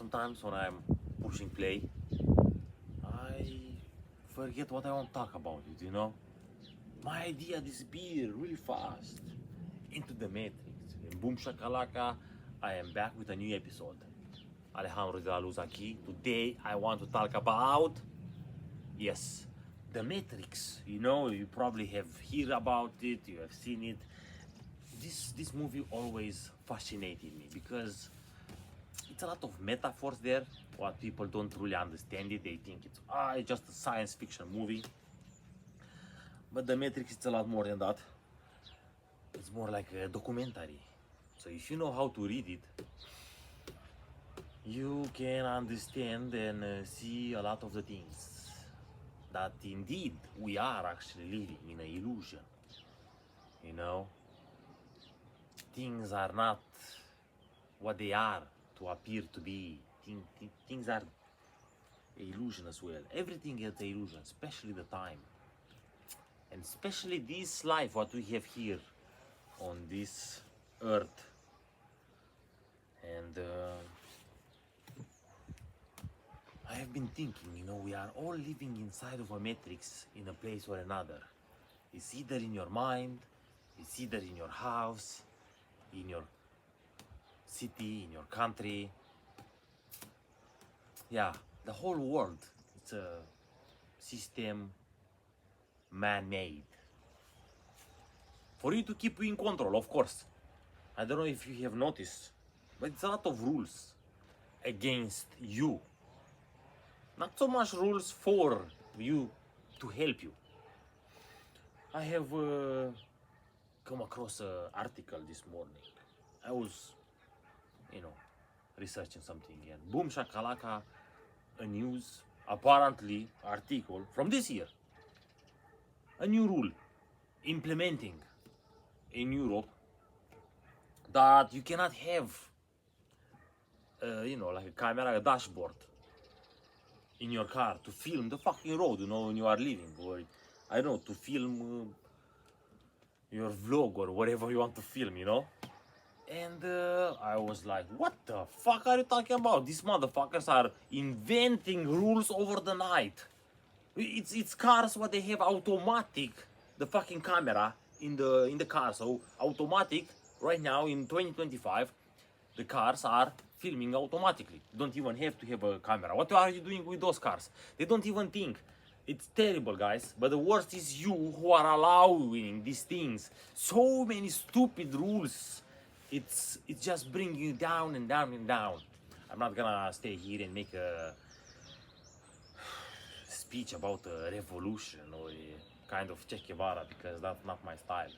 sometimes when I'm pushing play, I forget what I want to talk about it, you know? My idea disappear really fast into the matrix. In Boom Shakalaka, I am back with a new episode. Alejandro de la Luz aquí. Today I want to talk about, yes, the Matrix. You know, you probably have heard about it, you have seen it. This movie always fascinated me because it's a lot of metaphors there. What people don't really understand it. They think it's just a science fiction movie. But the Matrix is a lot more than that. It's more like a documentary. So if you know how to read it, you can understand and see a lot of the things that indeed we are actually living in an illusion. You know, things are not what they are to appear to be. Things are illusion as well. Everything is an illusion, especially the time. And especially this life, what we have here on this earth. And I have been thinking, you know, we are all living inside of a matrix in a place or another. It's either in your mind, it's either in your house, in your city, in your country. Yeah, the whole world, it's a system man-made. For you to keep you in control, of course. I don't know if you have noticed, but it's a lot of rules against you. Not so much rules for you to help you. I have come across an article this morning. I was, researching something and boom shakalaka, a news, apparently article from this year. A new rule implementing in Europe that you cannot have, like a camera, a dashboard in your car to film the fucking road, when you are leaving, or I don't know, to film your vlog or whatever you want to film, And I was like, what the fuck are you talking about? These motherfuckers are inventing rules over the night. It's cars what they have automatic, the fucking camera in the car. So automatic right now in 2025, the cars are filming automatically. You don't even have to have a camera. What are you doing with those cars? They don't even think. It's terrible, guys. But the worst is you who are allowing these things. So many stupid rules. It's just bringing you down and down and down. I'm not gonna stay here and make a speech about a revolution or a kind of Che Guevara because that's not my style.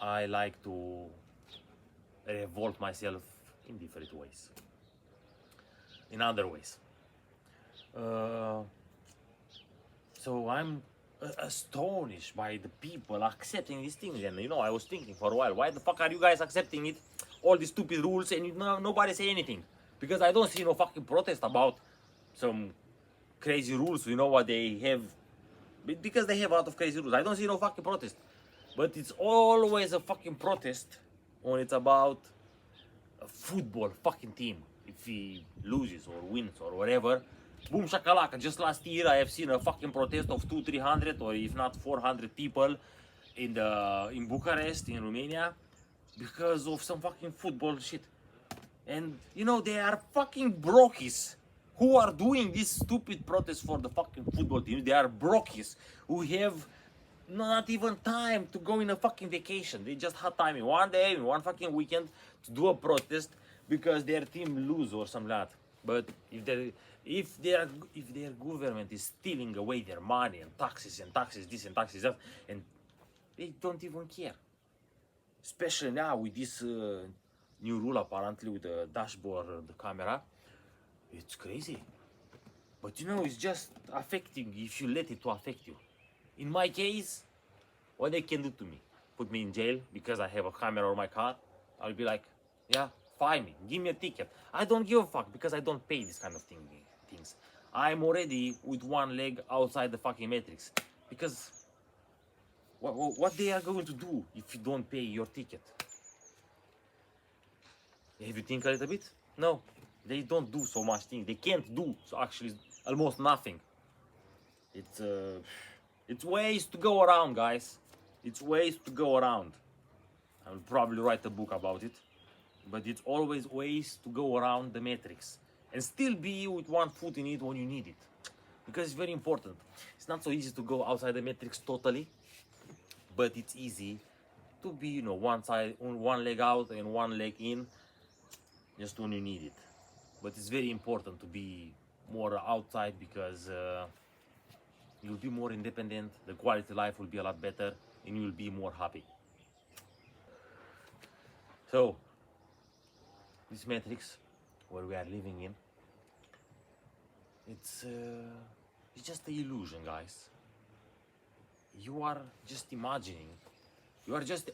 I like to revolt myself in different ways. In other ways. So I'm astonished by the people accepting these things. And I was thinking for a while, why the fuck are you guys accepting it? All these stupid rules and nobody say anything. Because I don't see no fucking protest about some crazy rules. You know what they have? Because they have a lot of crazy rules. I don't see no fucking protest. But it's always a fucking protest when it's about a football fucking team. If he loses or wins or whatever. Boom shakalaka. Just last year I have seen a fucking protest of 200-300 or if not 400 people in Bucharest, in Romania, because of some fucking football shit. And they are fucking brokies who are doing this stupid protest for the fucking football team. They are brokies who have not even time to go in a fucking vacation. They just had time in one day, in one fucking weekend to do a protest because their team lose or something like that. But if their government is stealing away their money and taxes this and taxes that, and they don't even care. Especially now with this new rule apparently with the dashboard, the camera, it's crazy. But it's just affecting if you let it to affect you. In my case, what they can do to me, put me in jail because I have a camera on my car, I'll be like, yeah, fine me, give me a ticket. I don't give a fuck because I don't pay this kind of things. I'm already with one leg outside the fucking matrix. Because what they are going to do if you don't pay your ticket? Have you think a little bit? No. They don't do so much things. They can't do so actually almost nothing. It's ways to go around, guys. It's ways to go around. I will probably write a book about it. But it's always ways to go around the matrix and still be with one foot in it when you need it. Because it's very important. It's not so easy to go outside the matrix totally, but it's easy to be, you know, one side, one leg out and one leg in, just when you need it. But it's very important to be more outside because you'll be more independent, the quality of life will be a lot better, and you'll be more happy. So, this matrix where we are living in, it's just an illusion, guys. You are just imagining. You are just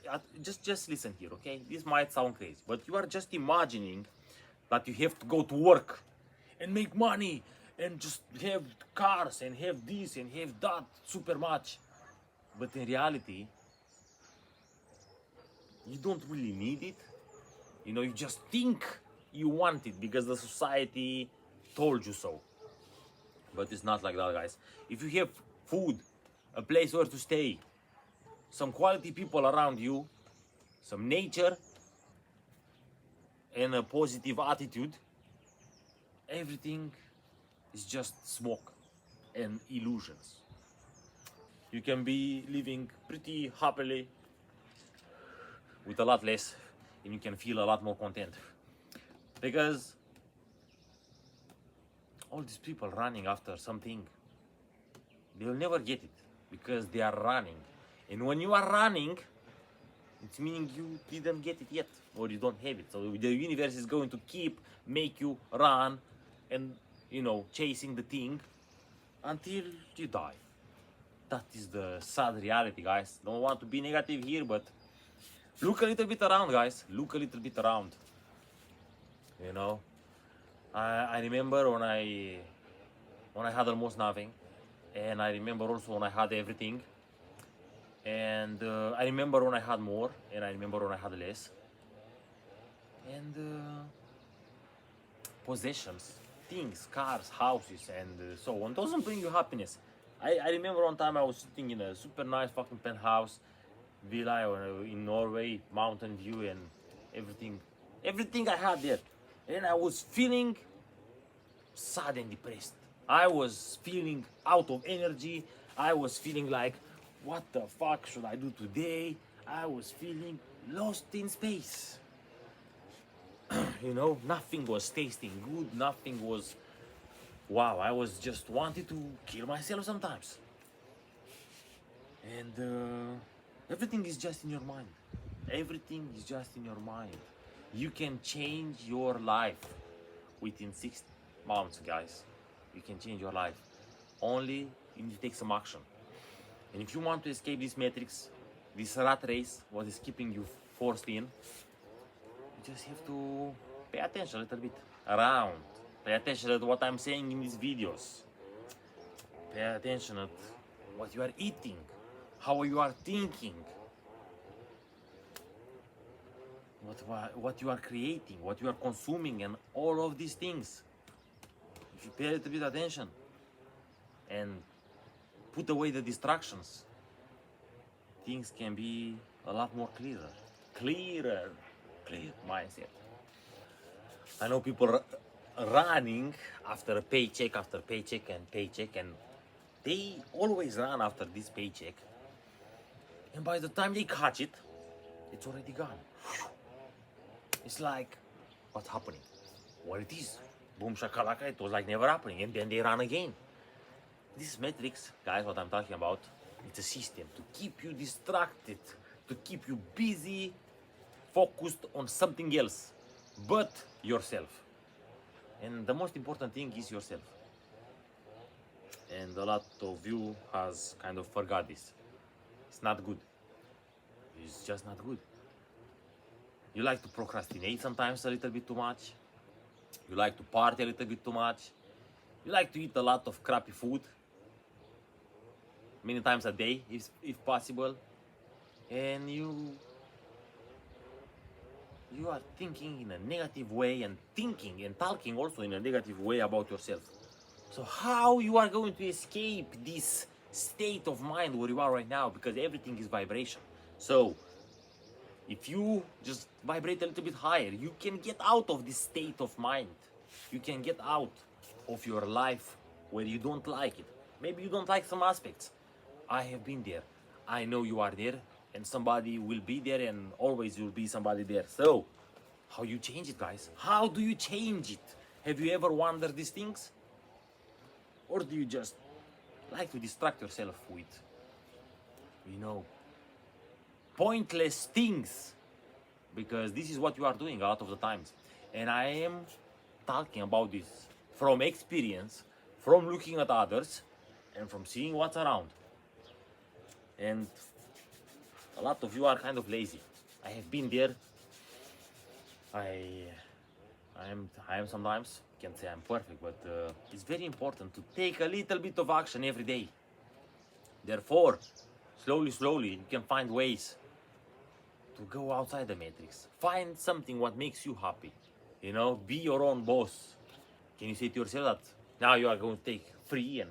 listen here, okay? This might sound crazy, but you are just imagining that you have to go to work and make money and just have cars and have this and have that super much. But in reality, you don't really need it. You know, you just think you want it because the society told you so. But it's not like that, guys. If you have food, a place where to stay, some quality people around you, some nature, and a positive attitude, everything is just smoke and illusions. You can be living pretty happily with a lot less, and you can feel a lot more content. Because all these people running after something, they'll never get it because they are running. And when you are running, it's meaning you didn't get it yet, or you don't have it. So the universe is going to keep make you run and, you know, chasing the thing until you die. That is the sad reality, guys. Don't want to be negative here, but look a little bit around, guys. Look a little bit around. You know, I remember when I had almost nothing, and I remember also when I had everything, and I remember when I had more, and I remember when I had less, and possessions, things, cars, houses, and so on doesn't bring you happiness. I remember one time I was sitting in a super nice fucking penthouse villa in Norway, mountain view, and everything I had there, and I was feeling sad and depressed. I was feeling out of energy. I was feeling like, what the fuck should I do today? I was feeling lost in space. You know, nothing was tasting good, nothing was, wow, I was just wanted to kill myself sometimes. And everything is just in your mind. Everything is just in your mind. You can change your life within 6 months, guys. You can change your life. Only you need to take some action. And if you want to escape this matrix, this rat race, what is keeping you forced in, you just have to pay attention a little bit around. Pay attention to what I'm saying in these videos. Pay attention at what you are eating, how you are thinking, what you are creating, what you are consuming, and all of these things. If you pay a little bit attention and put away the distractions, things can be a lot more clear mindset. I know people running after paycheck and paycheck, and they always run after this paycheck, and by the time they catch it, it's already gone. It's like, what's happening? What it is? Boom shakalaka, it was like never happening, and then they run again. This matrix, guys, what I'm talking about, it's a system to keep you distracted, to keep you busy, focused on something else but yourself. And the most important thing is yourself. And a lot of you has kind of forgot this. It's not good. It's just not good. You like to procrastinate sometimes a little bit too much. You like to party a little bit too much. You like to eat a lot of crappy food, many times a day if possible. And you you are thinking in a negative way and thinking and talking also in a negative way about yourself. So how you are going to escape this state of mind where you are right now? Because everything is vibration. So if you just vibrate a little bit higher, you can get out of this state of mind. You can get out of your life where you don't like it. Maybe you don't like some aspects. I have been there. I know you are there, and somebody will be there, and always will be somebody there. So, how you change it, guys? How do you change it? Have you ever wondered these things? Or do you just like to distract yourself with, you know, pointless things? Because this is what you are doing a lot of the times. And I am talking about this from experience, from looking at others, and from seeing what's around. And a lot of you are kind of lazy. I have been there. I am sometimes, can't say I'm perfect, but it's very important to take a little bit of action every day. Therefore, slowly, you can find ways to go outside the matrix. Find something what makes you happy. You know, be your own boss. Can you say to yourself that now you are going to take free and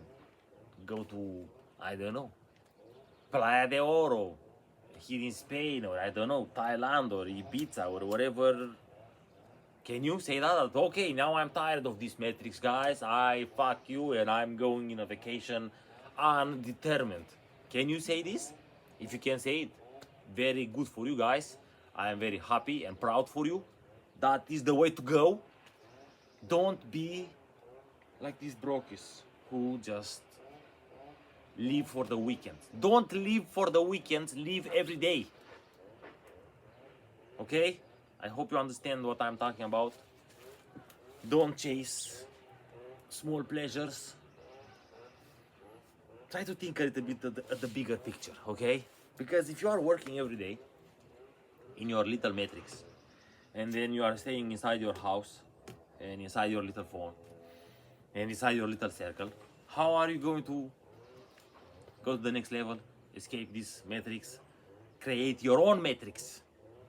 go to, I don't know, Playa de Oro here in Spain, or I don't know, Thailand or Ibiza or whatever. Can you say that? Okay, now I'm tired of this matrix, guys. I fuck you and I'm going in a vacation undetermined. Can you say this? If you can say it, very good for you guys. I am very happy and proud for you. That is the way to go. Don't be like these brokies who just live for the weekend. Don't live for the weekends, live every day. Okay? I hope you understand what I'm talking about. Don't chase small pleasures. Try to think a little bit at the bigger picture, okay? Because if you are working every day in your little matrix, and then you are staying inside your house, and inside your little phone, and inside your little circle, how are you going to go to the next level, escape this matrix, create your own matrix?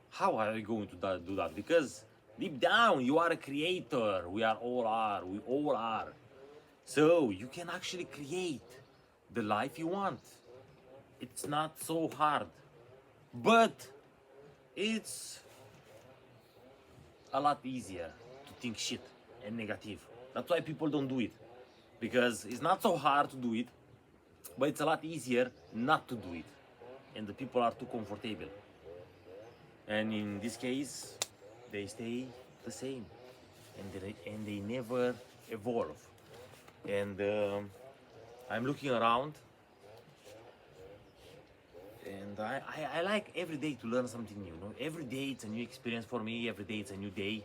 How are you going to do that? Because deep down, you are a creator. We all are. So you can actually create the life you want. It's not so hard, but it's a lot easier to think shit and negative. That's why people don't do it, because it's not so hard to do it, but it's a lot easier not to do it, and the people are too comfortable. And in this case, they stay the same, and they never evolve. And I'm looking around, and I like every day to learn something new. No? Every day it's a new experience for me. Every day it's a new day.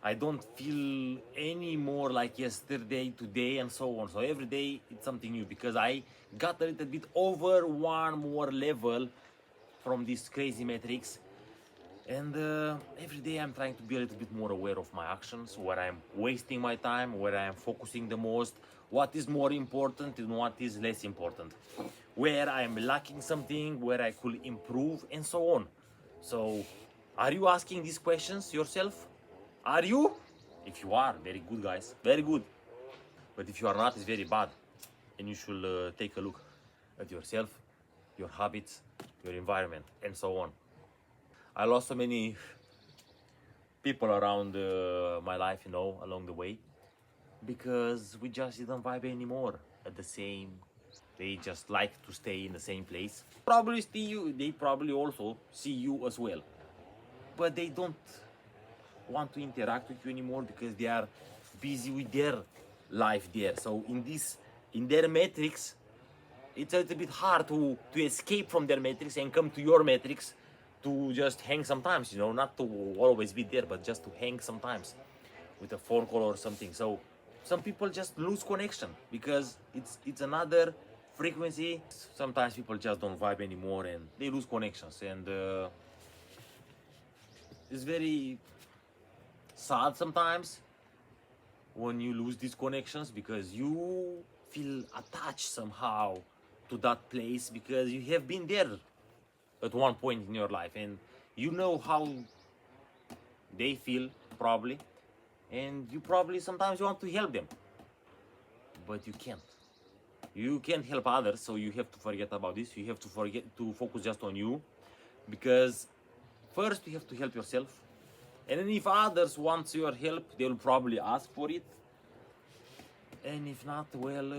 I don't feel any more like yesterday, today, and so on. So every day it's something new, because I got a little bit over one more level from this crazy matrix. And every day I'm trying to be a little bit more aware of my actions, where I'm wasting my time, where I'm focusing the most, what is more important and what is less important, where I'm lacking something, where I could improve, and so on. So, are you asking these questions yourself? Are you? If you are, very good, guys, very good. But if you are not, it's very bad. And you should take a look at yourself, your habits, your environment, and so on. I lost so many people around my life, you know, along the way, because we just didn't vibe anymore at the same. They just like to stay in the same place. Probably see you, they probably also see you as well, but they don't want to interact with you anymore because they are busy with their life there. So in their matrix, it's a little bit hard to escape from their matrix and come to your matrix to just hang sometimes, you know, not to always be there, but just to hang sometimes with a phone call or something. So some people just lose connection because it's another frequency. Sometimes people just don't vibe anymore and they lose connections, and it's very sad sometimes when you lose these connections, because you feel attached somehow to that place because you have been there at one point in your life, and you know how they feel probably, and you probably sometimes you want to help them, but you can't. You can't help others, so you have to forget about this. You have to forget to focus just on you, because first you have to help yourself, and then if others want your help, they'll probably ask for it. And if not, well,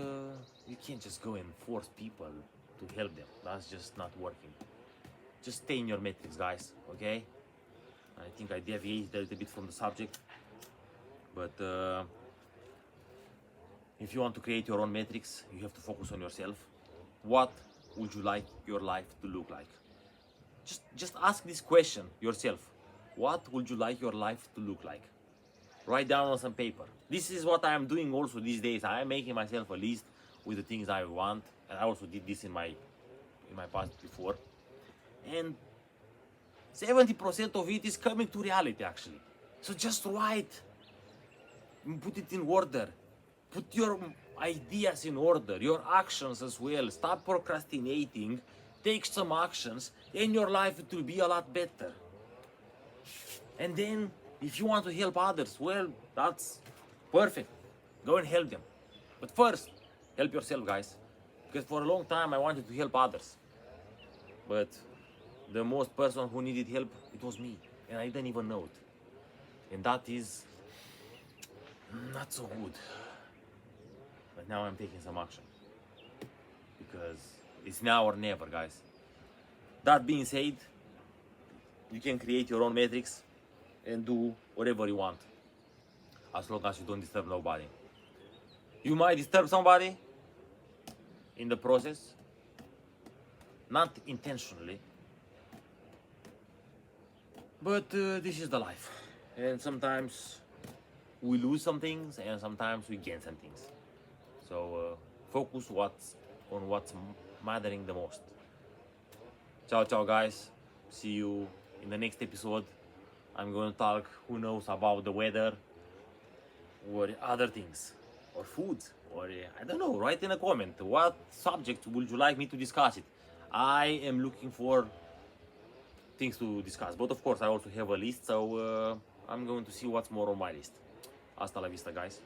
you can't just go and force people to help them. That's just not working. Just stay in your metrics, guys, okay? I think I deviated a little bit from the subject, but if you want to create your own metrics, you have to focus on yourself. What would you like your life to look like? Just ask this question yourself. What would you like your life to look like? Write down on some paper. This is what I am doing also these days. I am making myself a list with the things I want, and I also did this in my past before. And 70% of it is coming to reality actually. So just write, put it in order, put your ideas in order, your actions as well. Stop procrastinating, take some actions, and your life will be a lot better. And then if you want to help others, well, that's perfect. Go and help them. But first, help yourself, guys. Because for a long time I wanted to help others, but the most person who needed help, it was me, and I didn't even know it. And that is not so good. But now I'm taking some action, because it's now or never, guys. That being said, you can create your own metrics and do whatever you want, as long as you don't disturb nobody. You might disturb somebody in the process, not intentionally, but this is the life, and sometimes we lose some things and sometimes we gain some things. So focus on what's mattering the most. Ciao, ciao, guys. See you in the next episode. I'm going to talk, who knows, about the weather or other things, or food, or I don't know. Write in a comment what subject would you like me to discuss it. I am looking for things to discuss, but of course I also have a list, so I'm going to see what's more on my list. Hasta la vista, guys.